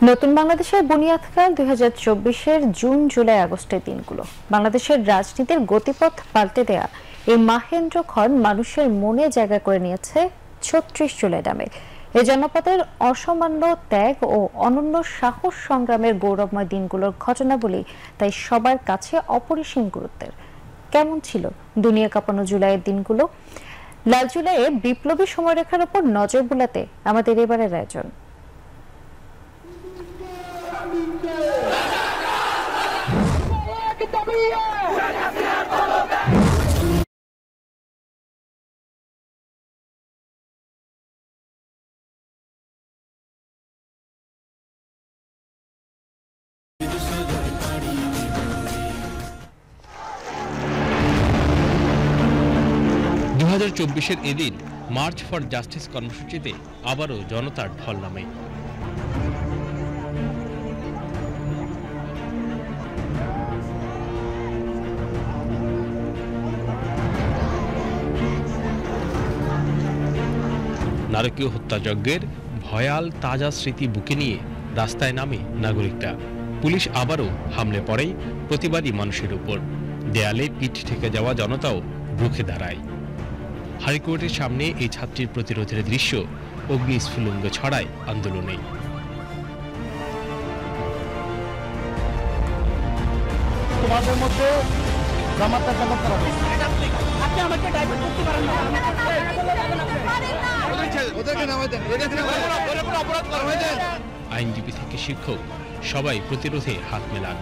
নতুন বাংলাদেশের বুনিয়াদকাল 2024-এর June July আগস্টের দিনগুলো বাংলাদেশের রাজনীতির গতিপথ পাল্টে দেয়া এই মাহেন্দ্রক্ষণ মানুষের মনে জায়গা করে নিয়েছে 36 জুলাই নামে। এই জনপদের অসামান্য ত্যাগ ও অনন্য সাহস সংগ্রামের গৌরবময় দিনগুলোর ঘটনাবলী তাই সবার কাছে অপরিসীম গুরুত্বের। কেমন ছিল দুনিয়া কাঁপানো জুলাইয়ের দিনগুলো? লাল জুলাইয়ে বিপ্লবী সময়রেখার উপর নজর বুলাতে আমাদের এবারের আয়োজন। চব্বিশের এদিন মার্চ ফর জাস্টিস কর্মসূচিতে আবারও জনতার ঢল নামে। নারকীয় হত্যাযজ্ঞের ভয়াল তাজা স্মৃতি বুকে নিয়ে রাস্তায় নামে নাগরিকরা। পুলিশ আবারও হামলে পড়ে প্রতিবাদী মানুষের উপর। দেয়ালে পিঠ ঠেকে যাওয়া জনতাও রুখে দাঁড়ায়। হাইকোর্টের সামনে এই ছাত্রীর প্রতিরোধের দৃশ্য অগ্নিস্ফুলিঙ্গ ছড়ায় আন্দোলনে। তোমাদের মধ্যে জামাতটা জামাত করা হবে। আপনি আমাকে ডাইভার্ট করতে পারেন না। ওদেরকে নামাই দেন। ওদের কোনো অপরাধ করা হয়েছে। আইনজীবী থেকে শিক্ষক সবাই প্রতিরোধে হাত মেলান।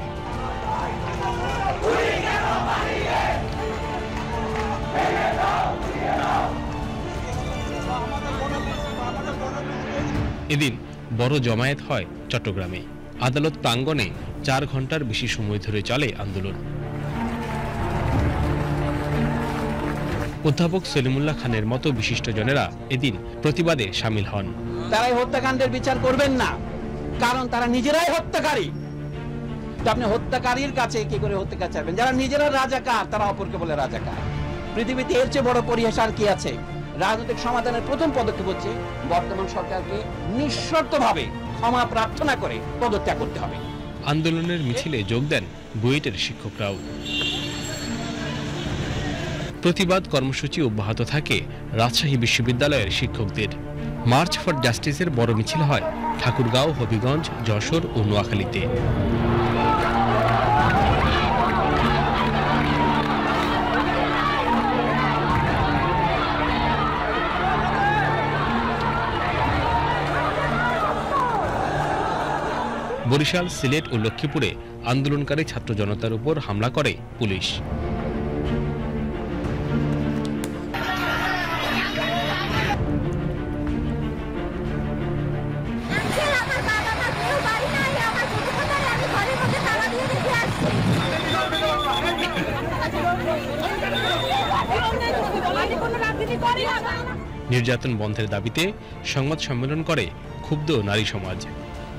এদিন বড় জমায়েত হয় চট্টগ্রামে। আদালত প্রাঙ্গণে 4 ঘন্টার বেশি সময় ধরে চলে আন্দোলন। অধ্যাপক সলিমুল্লাহ খানের মতো বিশিষ্টজনেরা এদিন প্রতিবাদে সামিল হন। তারা এই হত্যাকাণ্ডের বিচার করবেন না, কারণ তারা নিজেরাই হত্যাকারী। আপনি হত্যাকারীর কাছে কি করে হত্যাকার চাইবেন? যারা নিজেরা রাজাকার তারা অপরকে বলে রাজাকার। পৃথিবীতে এর চেয়ে বড় পরিহাস আর কি আছে? রাজনৈতিক সমাধানের প্রথম পদক্ষেপ হচ্ছে বর্তমান সরকারকে নিঃশর্তভাবে ক্ষমা প্রার্থনা করে পদত্যাগ করতে হবে। আন্দোলনের মিছিলে যোগ দেন বুয়েটের শিক্ষকরাও। প্রতিবাদ কর্মসূচি অব্যাহত থাকে রাজশাহী বিশ্ববিদ্যালয়ের শিক্ষকদের। মার্চ ফর জাস্টিসের বড় মিছিল হয় ঠাকুরগাঁও, হবিগঞ্জ, যশোর ও নোয়াখালীতে। বরিশাল, সিলেট ও লক্ষ্মীপুরে আন্দোলনকারী ছাত্র জনতার উপর হামলা করে পুলিশ। নির্যাতন বন্ধের দাবিতে সংবাদ সম্মেলন করে ক্ষুব্ধ নারী সমাজ।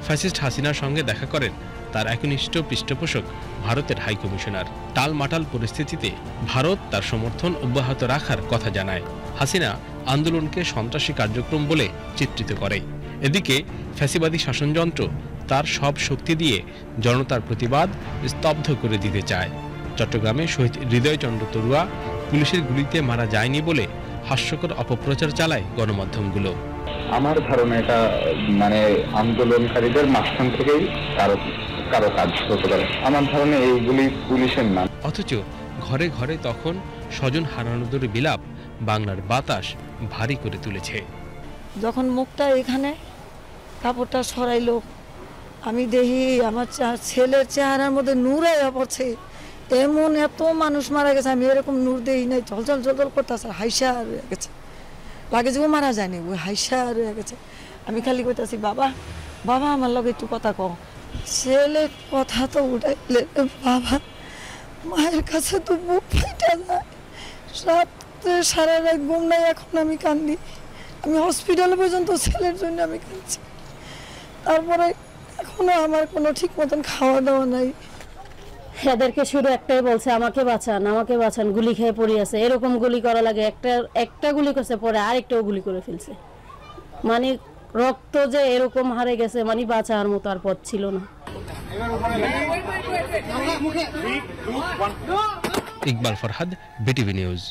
ফ্যাসিস্ট হাসিনার সঙ্গে দেখা করেন তার একনিষ্ঠ পৃষ্ঠপোষক ভারতের হাইকমিশনার। টালমাটাল পরিস্থিতিতে ভারত তার সমর্থন অব্যাহত রাখার কথা জানায়। হাসিনা আন্দোলনকে সন্ত্রাসী কার্যক্রম বলে চিত্রিত করে। এদিকে ফ্যাসিবাদী শাসনযন্ত্র তার সব শক্তি দিয়ে জনতার প্রতিবাদ স্তব্ধ করে দিতে চায়। চট্টগ্রামে শহীদ হৃদয়চন্দ্র তরুয়া পুলিশের গুলিতে মারা যায়নি বলে হাস্যকর অপপ্রচার চালায় গণমাধ্যমগুলো। আমার ধারণা এটা আন্দোলনকারীদের মাঝখান থেকেই কারো কাজ হতে পারে। আমার ধারণা এইগুলি পুলিশের নাম। অথচ ঘরে ঘরে তখন স্বজন হারানোদের বিলাপ বাংলার বাতাস ভারী করে তুলেছে। যখন মুখটা এখানে কাপড়টা সরাইলো, আমি দেখি আমার ছেলের চেহারার মধ্যে নূর আয়া পড়ছে। এমন এত মানুষ মারা গেছে, আমি এরকম নূর দেখি নাই। ঝলঝল ঝলঝল করতেছে, হাইসা রয়ে গেছে। লাগে যে ও মারা যায়নি, ওই হাইসা রয়ে গেছে। আমি খালি কইতাছি, বাবা বাবা আমার লগে একটু কথা কও। ছেলে কথা তো উঠাইলে, বাবা মায়ের কাছে তো বুক ফাইটা যায়। রাত্রে সারা রাত ঘুম নাই, এখন আমি কান্দি। আমি হসপিটালে পর্যন্ত ছেলের জন্য আমি কাঁদছি। তারপরে এখনো আমার কোনো ঠিক মতন খাওয়া দাওয়া নাই। এদেরকে শুধু একটাই বলছে, আমাকে বাঁচান, আমাকে বাঁচান, গুলি খেয়ে পড়ে আছে। এরকম গুলি করা লাগে, একটা গুলি করছে, পরে আরেকটাও গুলি করে ফেলছে। মানে রক্ত যে এরকম হারে গেছে মানে বাঁচার মতো আর পথ ছিল না। Iqbal Farhad, BTV news.